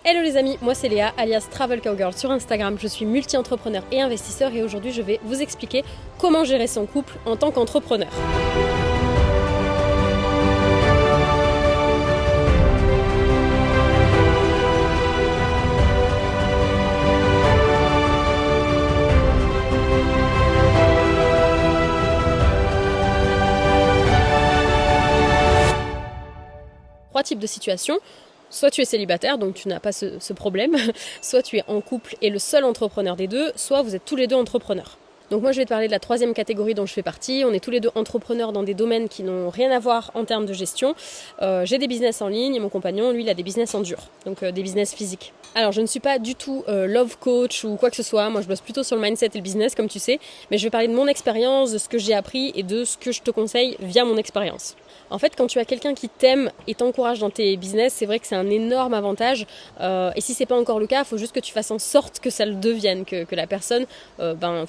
Hello les amis, moi c'est Léa, alias Travel Cowgirl sur Instagram. Je suis multi-entrepreneur et investisseur et aujourd'hui je vais vous expliquer comment gérer son couple en tant qu'entrepreneur. Trois types de situations. Soit tu es célibataire, donc tu n'as pas ce problème, soit tu es en couple et le seul entrepreneur des deux, soit vous êtes tous les deux entrepreneurs. Donc moi je vais te parler de la troisième catégorie dont je fais partie. On est tous les deux entrepreneurs dans des domaines qui n'ont rien à voir en termes de gestion. J'ai des business en ligne et mon compagnon, lui, il a des business en dur, donc des business physiques. Alors je ne suis pas du tout love coach ou quoi que ce soit, moi je bosse plutôt sur le mindset et le business comme tu sais, mais je vais parler de mon expérience, de ce que j'ai appris et de ce que je te conseille via mon expérience. En fait, quand tu as quelqu'un qui t'aime et t'encourage dans tes business, c'est vrai que c'est un énorme avantage. Et si c'est pas encore le cas, il faut juste que tu fasses en sorte que ça le devienne, que la personne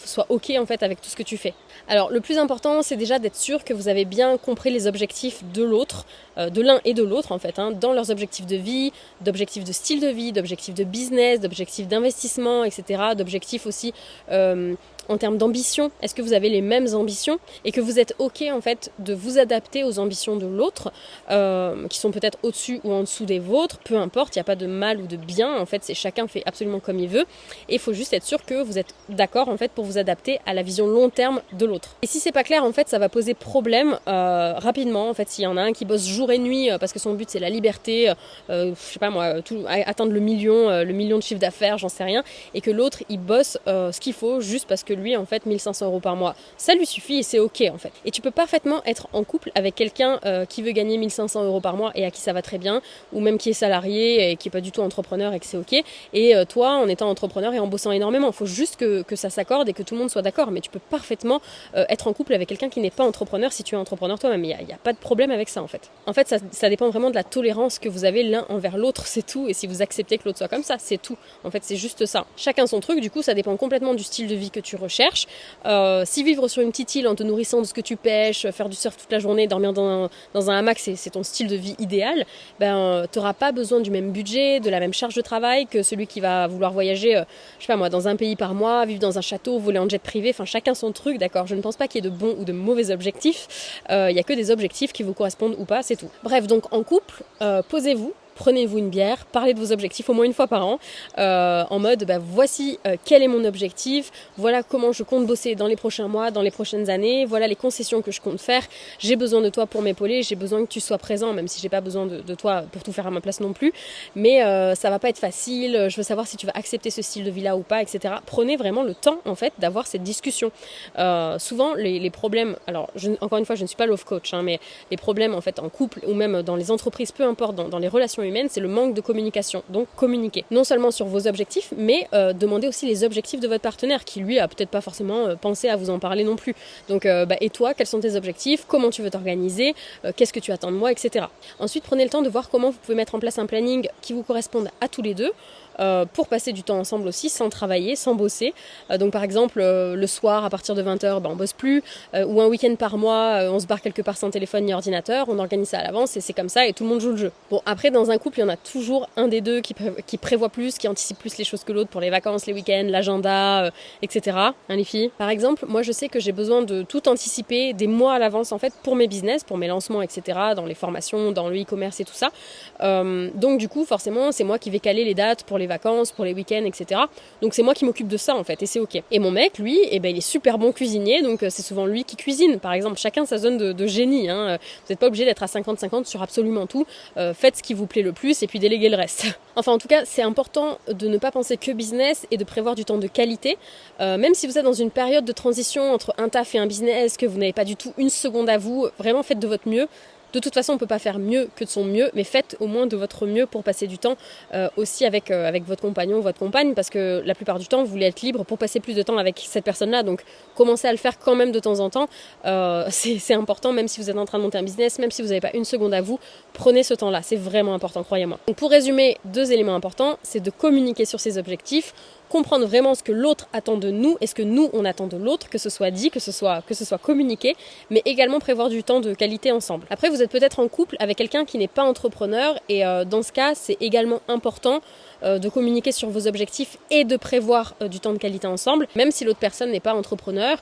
soit ok en fait avec tout ce que tu fais. Alors le plus important, c'est déjà d'être sûr que vous avez bien compris les objectifs de l'autre, de l'un et de l'autre en fait, dans leurs objectifs de vie, d'objectifs de style de vie, d'objectifs de business, d'objectifs d'investissement, etc. D'objectifs aussi en termes d'ambition. Est-ce que vous avez les mêmes ambitions et que vous êtes ok en fait de vous adapter aux ambitions de l'autre qui sont peut-être au-dessus ou en dessous des vôtres, peu importe, il n'y a pas de mal ou de bien, en fait, c'est chacun fait absolument comme il veut et il faut juste être sûr que vous êtes d'accord en fait pour vous adapter à la vision long terme de l'autre. Et si c'est pas clair en fait, ça va poser problème rapidement en fait, s'il y en a un qui bosse jour et nuit parce que son but c'est la liberté, je sais pas moi, atteindre le million de chiffre d'affaires, j'en sais rien, et que l'autre il bosse ce qu'il faut juste parce que lui en fait 1500 € par mois, ça lui suffit et c'est ok en fait. Et tu peux parfaitement être en couple avec quelqu'un qui veut gagner 1500 € par mois et à qui ça va très bien, ou même qui est salarié et qui est pas du tout entrepreneur et que c'est ok, et toi en étant entrepreneur et en bossant énormément, il faut juste que ça s'accorde et que tout le monde soit d'accord, mais tu peux parfaitement être en couple avec quelqu'un qui n'est pas entrepreneur si tu es entrepreneur toi-même, il n'y a pas de problème avec ça en fait. En fait ça dépend vraiment de la tolérance que vous avez l'un envers l'autre, c'est tout, et si vous acceptez que l'autre soit comme ça, c'est tout. En fait c'est juste ça. Chacun son truc, du coup ça dépend complètement du style de vie que tu recherches. Si vivre sur une petite île en te nourrissant de ce que tu pêches, faire du surf toute la journée, dormir dans un hamac, c'est ton style de vie idéal, tu n'auras pas besoin du même budget, de la même charge de travail que celui qui va vouloir voyager, je sais pas moi, dans un pays par mois, vivre dans un château, voler en jet privé, enfin chacun son truc, d'accord. Je ne pense pas qu'il y ait de bons ou de mauvais objectifs, il n'y a que des objectifs qui vous correspondent ou pas, c'est tout. Bref, donc en couple, posez-vous. Prenez-vous une bière, parlez de vos objectifs au moins une fois par an, en mode voici quel est mon objectif, voilà comment je compte bosser dans les prochains mois, dans les prochaines années, voilà les concessions que je compte faire, j'ai besoin de toi pour m'épauler, j'ai besoin que tu sois présent, même si j'ai pas besoin de toi pour tout faire à ma place non plus, mais ça va pas être facile, je veux savoir si tu vas accepter ce style de vie là ou pas, etc. Prenez vraiment le temps en fait d'avoir cette discussion. Souvent les problèmes, alors encore une fois je ne suis pas love coach, mais les problèmes en fait en couple ou même dans les entreprises, peu importe, dans les relations humaine, c'est le manque de communication. Donc communiquez. Non seulement sur vos objectifs, mais demandez aussi les objectifs de votre partenaire qui lui a peut-être pas forcément pensé à vous en parler non plus. Donc et toi, quels sont tes objectifs? Comment tu veux t'organiser? Qu'est-ce que tu attends de moi, etc. Ensuite, prenez le temps de voir comment vous pouvez mettre en place un planning qui vous corresponde à tous les deux. Pour passer du temps ensemble aussi sans travailler, sans bosser. Donc par exemple le soir à partir de 20h on bosse plus, ou un week-end par mois on se barre quelque part sans téléphone ni ordinateur, on organise ça à l'avance et c'est comme ça et tout le monde joue le jeu. Bon après dans un couple il y en a toujours un des deux qui prévoit plus, qui anticipe plus les choses que l'autre pour les vacances, les week-ends, l'agenda, etc. Les filles. Par exemple moi je sais que j'ai besoin de tout anticiper des mois à l'avance en fait pour mes business, pour mes lancements, etc. Dans les formations, dans le e-commerce et tout ça. Donc du coup forcément c'est moi qui vais caler les dates pour les vacances, pour les week-ends, etc. Donc c'est moi qui m'occupe de ça en fait et c'est ok. Et mon mec lui, il est super bon cuisinier, donc c'est souvent lui qui cuisine. Par exemple, chacun sa zone de génie. Vous n'êtes pas obligé d'être à 50-50 sur absolument tout. Faites ce qui vous plaît le plus et puis déléguez le reste. Enfin en tout cas, c'est important de ne pas penser que business et de prévoir du temps de qualité. Même si vous êtes dans une période de transition entre un taf et un business, que vous n'avez pas du tout une seconde à vous, vraiment faites de votre mieux. De toute façon, on ne peut pas faire mieux que de son mieux, mais faites au moins de votre mieux pour passer du temps aussi avec votre compagnon ou votre compagne, parce que la plupart du temps, vous voulez être libre pour passer plus de temps avec cette personne-là. Donc, commencez à le faire quand même de temps en temps. C'est important, même si vous êtes en train de monter un business, même si vous n'avez pas une seconde à vous, prenez ce temps-là. C'est vraiment important, croyez-moi. Donc, pour résumer, 2 éléments importants, c'est de communiquer sur ses objectifs. comprendre vraiment ce que l'autre attend de nous et ce que nous on attend de l'autre, que ce soit dit, que ce soit communiqué, mais également prévoir du temps de qualité ensemble. Après, vous êtes peut-être en couple avec quelqu'un qui n'est pas entrepreneur et dans ce cas, c'est également important de communiquer sur vos objectifs et de prévoir du temps de qualité ensemble, même si l'autre personne n'est pas entrepreneur,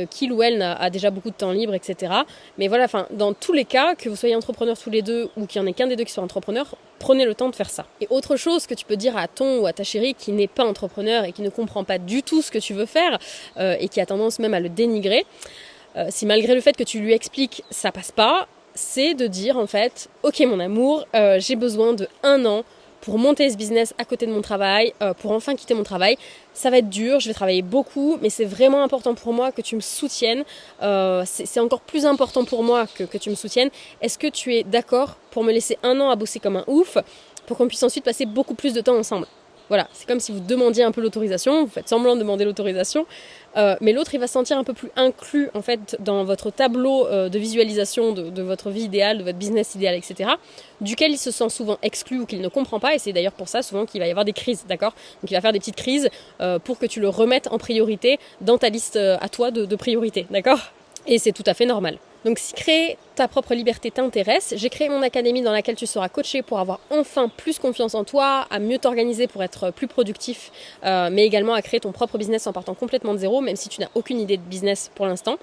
qu'il ou elle a déjà beaucoup de temps libre, etc. Mais voilà, dans tous les cas, que vous soyez entrepreneurs tous les deux ou qu'il n'y en ait qu'un des deux qui soit entrepreneur, prenez le temps de faire ça. Et autre chose que tu peux dire à ton ou à ta chérie qui n'est pas entrepreneur et qui ne comprend pas du tout ce que tu veux faire et qui a tendance même à le dénigrer, si malgré le fait que tu lui expliques ça passe pas, c'est de dire en fait, ok mon amour, j'ai besoin de 1 an pour monter ce business à côté de mon travail, pour enfin quitter mon travail. Ça va être dur, je vais travailler beaucoup, mais c'est vraiment important pour moi que tu me soutiennes. C'est encore plus important pour moi que tu me soutiennes. Est-ce que tu es d'accord pour me laisser 1 an à bosser comme un ouf pour qu'on puisse ensuite passer beaucoup plus de temps ensemble? Voilà, c'est comme si vous demandiez un peu l'autorisation, vous faites semblant de demander l'autorisation, mais l'autre il va se sentir un peu plus inclus en fait dans votre tableau de visualisation de votre vie idéale, de votre business idéal, etc. duquel il se sent souvent exclu ou qu'il ne comprend pas, et c'est d'ailleurs pour ça souvent qu'il va y avoir des crises, d'accord? Donc il va faire des petites crises pour que tu le remettes en priorité dans ta liste à toi de priorités, d'accord? Et c'est tout à fait normal. Donc si créer ta propre liberté t'intéresse, j'ai créé mon académie dans laquelle tu seras coaché pour avoir enfin plus confiance en toi, à mieux t'organiser pour être plus productif, mais également à créer ton propre business en partant complètement de zéro, même si tu n'as aucune idée de business pour l'instant.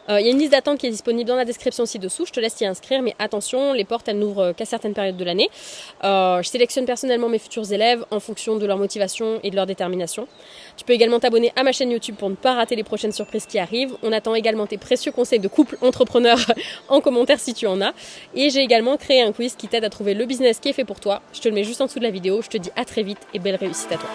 Il y a une liste d'attente qui est disponible dans la description ci-dessous, je te laisse t'y inscrire, mais attention, les portes elles n'ouvrent qu'à certaines périodes de l'année. Je sélectionne personnellement mes futurs élèves en fonction de leur motivation et de leur détermination. Tu peux également t'abonner à ma chaîne YouTube pour ne pas rater les prochaines surprises qui arrivent. On attend également tes précieux conseils de couple entrepreneur en commentaire si tu en as. Et j'ai également créé un quiz qui t'aide à trouver le business qui est fait pour toi. Je te le mets juste en dessous de la vidéo. Je te dis à très vite et belle réussite à toi.